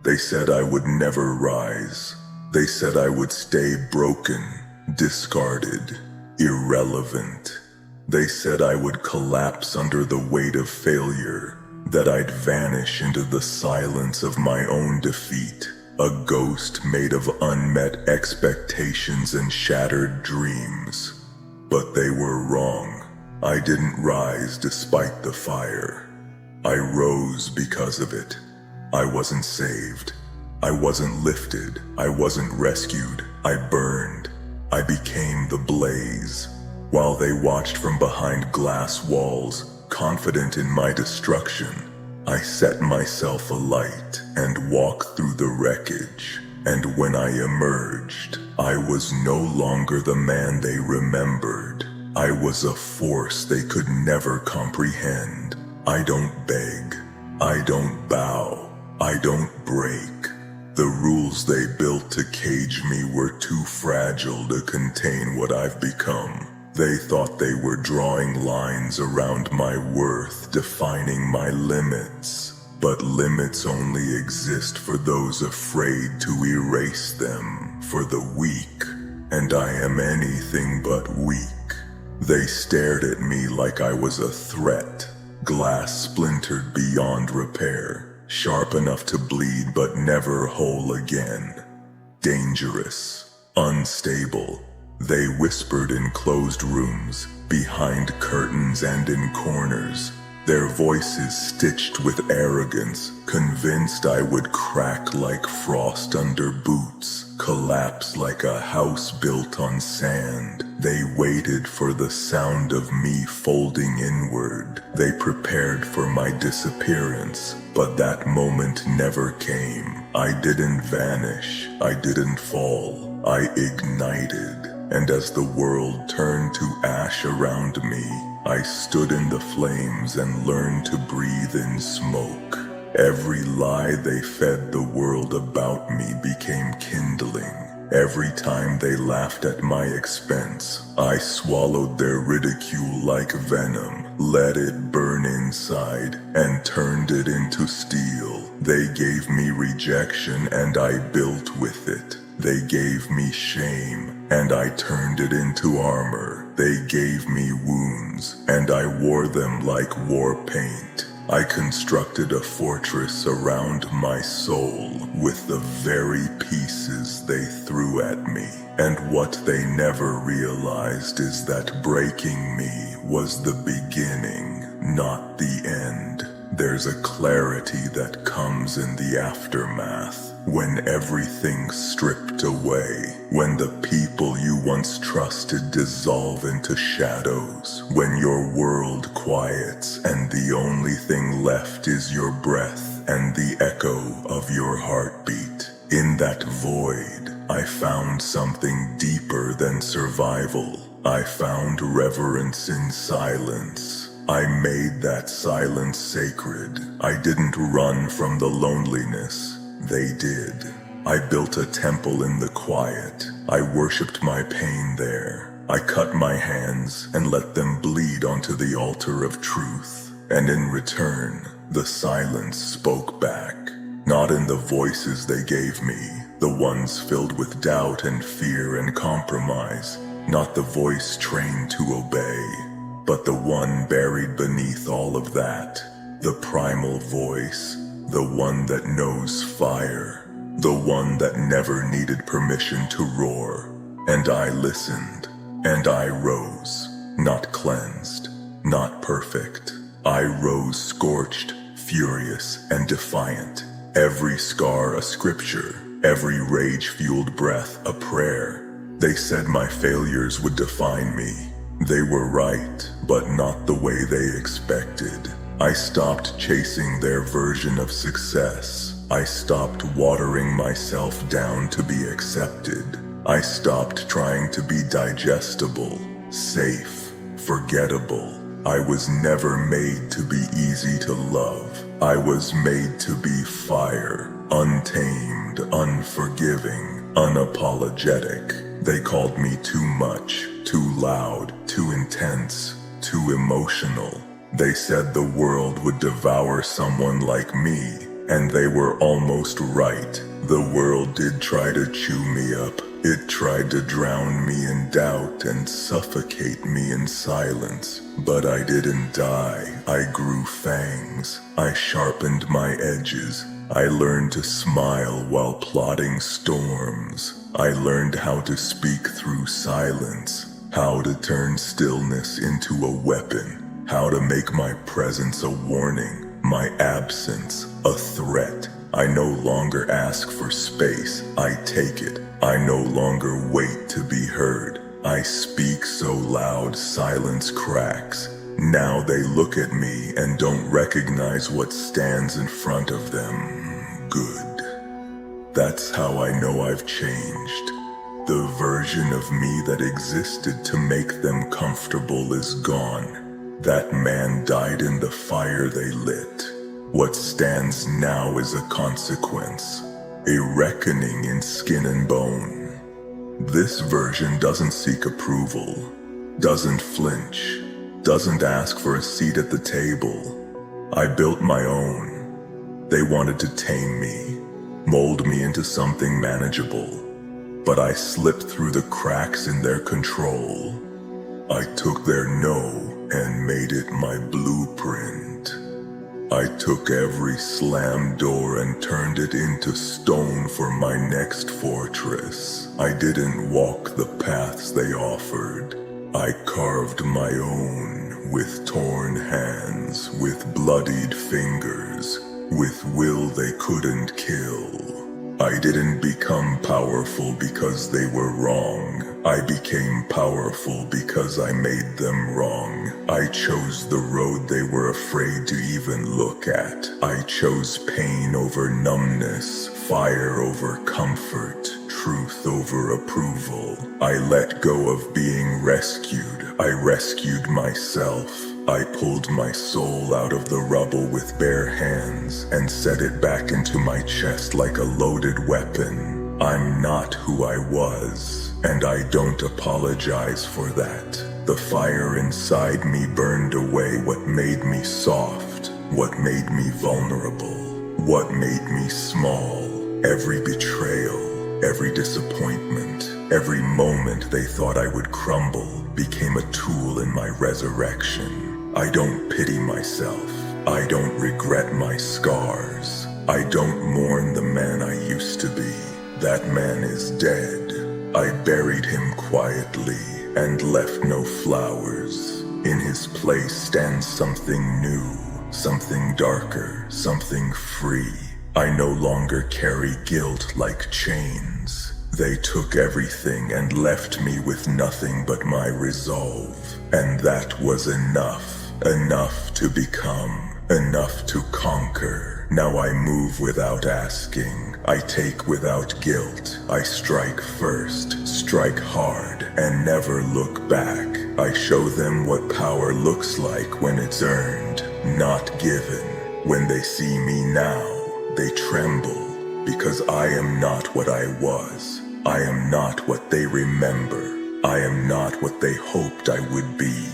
They said I would never rise. They said I would stay broken, discarded, irrelevant. They said I would collapse under the weight of failure, that I'd vanish into the silence of my own defeat, a ghost made of unmet expectations and shattered dreams. But they were wrong. I didn't rise despite the fire. I rose because of it. I wasn't saved. I wasn't lifted. I wasn't rescued. I burned. I became the blaze. While they watched from behind glass walls, confident in my destruction, I set myself alight and walked through the wreckage. And when I emerged, I was no longer the man they remembered. I was a force they could never comprehend. I don't beg. I don't bow. I don't break. The rules they built to cage me were too fragile to contain what I've become. They thought they were drawing lines around my worth, defining my limits. But limits only exist for those afraid to erase them, for the weak. And I am anything but weak. They stared at me like I was a threat, glass splintered beyond repair, sharp enough to bleed but never whole again. Dangerous, unstable. They whispered in closed rooms, behind curtains and in corners, their voices stitched with arrogance, convinced I would crack like frost under boots, collapse like a house built on sand. They waited for the sound of me folding inward. They prepared for my disappearance, but that moment never came. I didn't vanish. I didn't fall. I ignited. And as the world turned to ash around me, I stood in the flames and learned to breathe in smoke. Every lie they fed the world about me became kindling. Every time they laughed at my expense, I swallowed their ridicule like venom, let it burn inside, and turned it into steel. They gave me rejection and I built with it. They gave me shame, and I turned it into armor. They gave me wounds, and I wore them like war paint. I constructed a fortress around my soul with the very pieces they threw at me. And what they never realized is that breaking me was the beginning, not the end. There's a clarity that comes in the aftermath. When everything's stripped away, when the people you once trusted dissolve into shadows, when your world quiets and the only thing left is your breath and the echo of your heartbeat. In that void, I found something deeper than survival. I found reverence in silence. I made that silence sacred. I didn't run from the loneliness. They did. I built a temple in the quiet. I worshipped my pain there. I cut my hands and let them bleed onto the altar of truth. And in return, the silence spoke back. Not in the voices they gave me, the ones filled with doubt and fear and compromise. Not the voice trained to obey, but the one buried beneath all of that. The primal voice. The one that knows fire, the one that never needed permission to roar. And I listened, and I rose, not cleansed, not perfect. I rose scorched, furious, and defiant. Every scar a scripture, every rage-fueled breath a prayer. They said my failures would define me. They were right, but not the way they expected. I stopped chasing their version of success. I stopped watering myself down to be accepted. I stopped trying to be digestible, safe, forgettable. I was never made to be easy to love. I was made to be fire, untamed, unforgiving, unapologetic. They called me too much, too loud, too intense, too emotional. They said the world would devour someone like me, And they were almost right. The world did try to chew me up. It tried to drown me in doubt and suffocate me in silence. But I didn't die. I grew fangs. I sharpened my edges. I learned to smile while plotting storms. I learned how to speak through silence, how to turn stillness into a weapon, how to make my presence a warning, my absence a threat. I no longer ask for space, I take it. I no longer wait to be heard. I speak so loud silence cracks. Now they look at me and don't recognize what stands in front of them. Good. That's how I know I've changed. The version of me that existed to make them comfortable is gone. That man died in the fire they lit. What stands now is a consequence, a reckoning in skin and bone. This version doesn't seek approval, doesn't flinch, doesn't ask for a seat at the table. I built my own. They wanted to tame me, mold me into something manageable, but I slipped through the cracks in their control. I took their no and made it my blueprint. I took every slammed door and turned it into stone for my next fortress. I didn't walk the paths they offered. I carved my own with torn hands, with bloodied fingers, with will they couldn't kill. I didn't become powerful because they were wrong. I became powerful because I made them wrong. I chose the road they were afraid to even look at. I chose pain over numbness, fire over comfort, truth over approval. I let go of being rescued. I rescued myself. I pulled my soul out of the rubble with bare hands and set it back into my chest like a loaded weapon. I'm not who I was, and I don't apologize for that. The fire inside me burned away what made me soft, what made me vulnerable, what made me small. Every betrayal, every disappointment, every moment they thought I would crumble became a tool in my resurrection. I don't pity myself. I don't regret my scars. I don't mourn the man I used to be. That man is dead. I buried him quietly and left no flowers. In his place stands something new, something darker, something free. I no longer carry guilt like chains. They took everything and left me with nothing but my resolve. And that was enough. Enough to become, enough to conquer. Now I move without asking. I take without guilt. I strike first, strike hard, and never look back. I show them what power looks like when it's earned, not given. When they see me now, they tremble, because I am not what I was. I am not what they remember. I am not what they hoped I would be.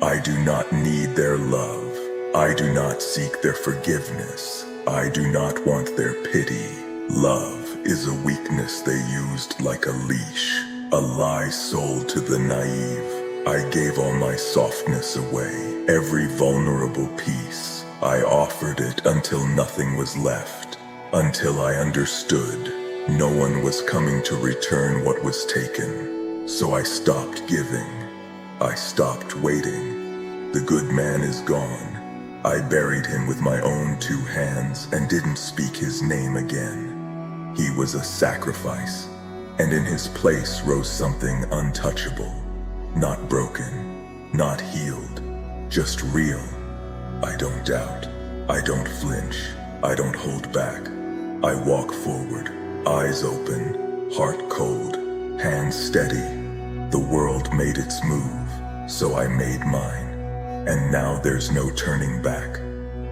I do not need their love. I do not seek their forgiveness. I do not want their pity. Love is a weakness they used like a leash, a lie sold to the naive. I gave all my softness away, every vulnerable piece. I offered it until nothing was left, until I understood no one was coming to return what was taken. So I stopped giving. I stopped waiting. The good man is gone. I buried him with my own 2 hands and didn't speak his name again. He was a sacrifice, and in his place rose something untouchable, not broken, not healed, just real. I don't doubt. I don't flinch. I don't hold back. I walk forward, eyes open, heart cold, hands steady. The world made its move, so I made mine. And now there's no turning back.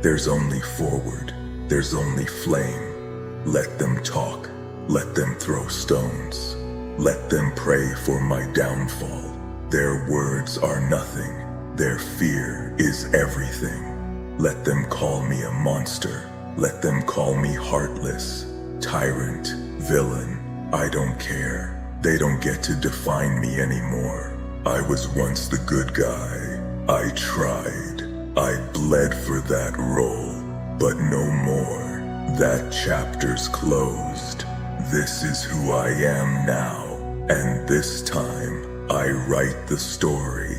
There's only forward. There's only flame. Let them talk. Let them throw stones. Let them pray for my downfall. Their words are nothing. Their fear is everything. Let them call me a monster. Let them call me heartless, tyrant, villain. I don't care. They don't get to define me anymore. I was once the good guy. I tried. I bled for that role, but no more. That chapter's closed. This is who I am now, and this time I write the story.